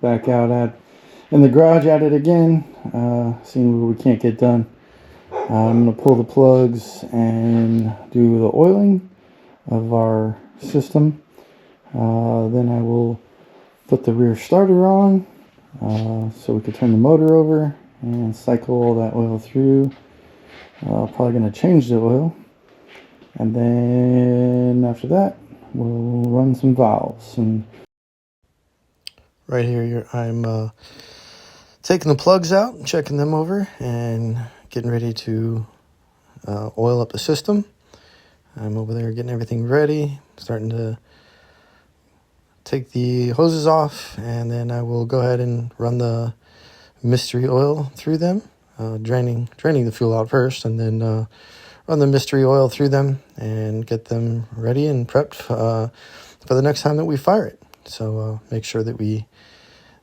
back out in the garage at it again, seeing what we can't get done. I'm going to pull the plugs and do the oiling of our system. Then I will put the rear starter on so we can turn the motor over and cycle all that oil through. Probably going to change the oil, and then after that we'll run some valves. And right here I'm taking the plugs out, checking them over, and getting ready to oil up the system. I'm over there getting everything ready, starting to take the hoses off, and then I will go ahead and run the mystery oil through them, draining the fuel out first, and then run the mystery oil through them and get them ready and prepped for the next time that we fire it. So make sure that we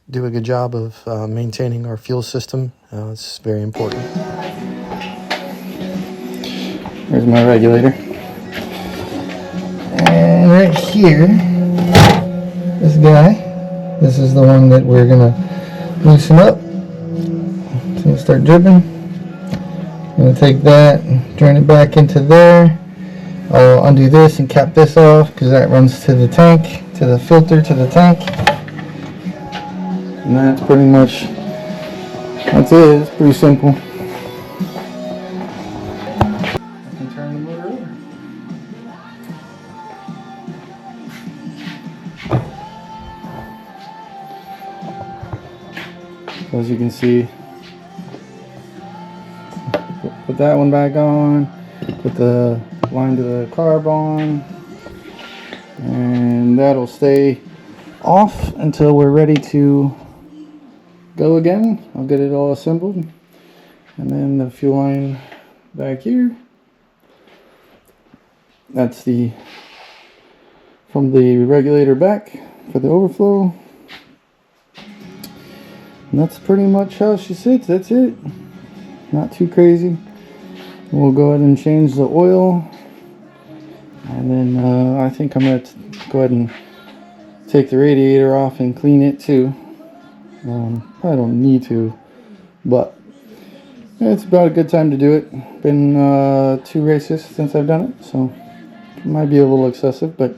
do a good job of maintaining our fuel system. It's very important. Here's my regulator. And right here, this guy, this is the one that we're gonna loosen up. It's gonna start dripping. I'm gonna take that and drain it back into there. I'll undo this and cap this off because that runs to the tank, to the filter, to the tank. And that's pretty much, that's it. It's pretty simple. I can turn the motor over. So as you can see, put that one back on, put the line to the carb on, and that'll stay off until we're ready to go again. I'll get it all assembled, and then the fuel line back here, that's the from the regulator back for the overflow, and that's pretty much how she sits. That's it, not too crazy. We'll go ahead and change the oil, and then I think I'm going to go ahead and take the radiator off and clean it too. Probably don't need to, but it's about a good time to do it. Been 2 races since I've done it, so it might be a little excessive, but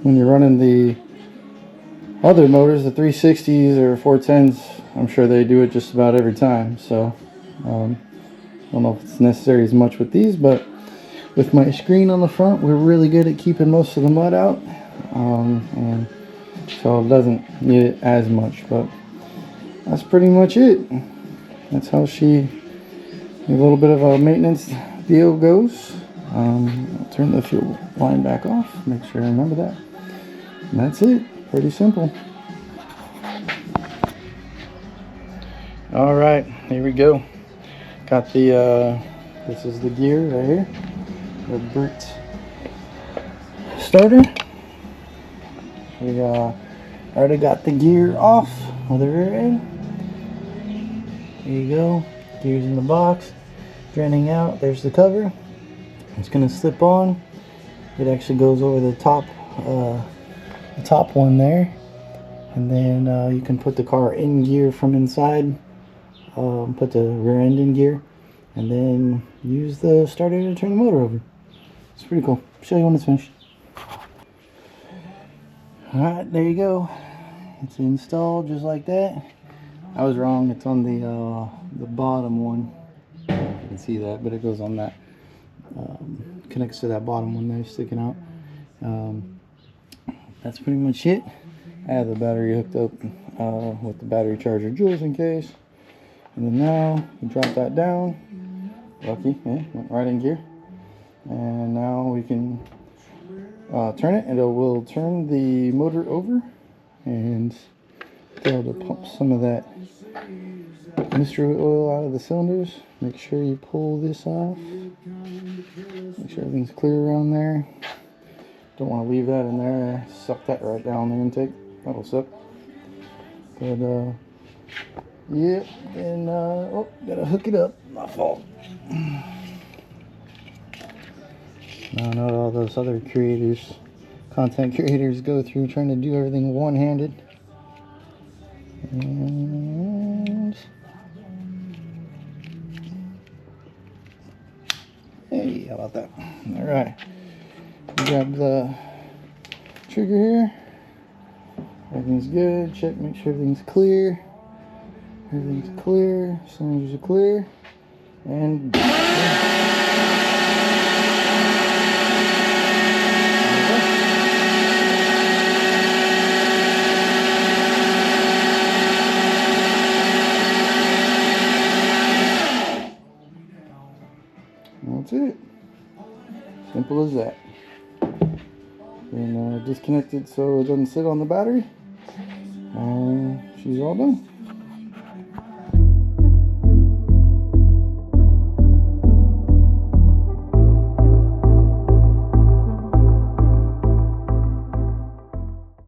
when you're running the other motors, the 360s or 410s, I'm sure they do it just about every time. So I don't know if it's necessary as much with these, but with my screen on the front, we're really good at keeping most of the mud out, and so it doesn't need it as much. But that's pretty much it. That's how a little bit of a maintenance deal goes. I'll turn the fuel line back off, make sure I remember that. And that's it. Pretty simple. All right, here we go. Got the this is the gear right here, the Brute starter. We already got the gear off of the rear end. There you go, gears in the box, draining out. There's the cover. It's gonna slip on. It actually goes over the top one there, and then you can put the car in gear from inside. Put the rear end in gear, and then use the starter to turn the motor over. It's pretty cool. I'll show you when it's finished. Alright, there you go. It's installed just like that. I was wrong. It's on the bottom one. You can see that, but it goes on that. Connects to that bottom one there sticking out. That's pretty much it. I have the battery hooked up with the battery charger jewels in case. And then now we drop that down. Lucky, yeah, went right in gear. And now we can turn it, and it will turn the motor over and be able to pump some of that mystery oil out of the cylinders. Make sure you pull this off. Make sure everything's clear around there. Don't want to leave that in there. Suck that right down the intake. That'll suck. But yeah, and oh, gotta hook it up. My fault. I know all those other content creators go through trying to do everything one-handed. And hey, how about that? All right, grab the trigger here. Everything's good. Check, make sure everything's clear. Everything's clear. Cylinders are clear. And that's it. Simple as that. And disconnect it so it doesn't sit on the battery. And she's all done.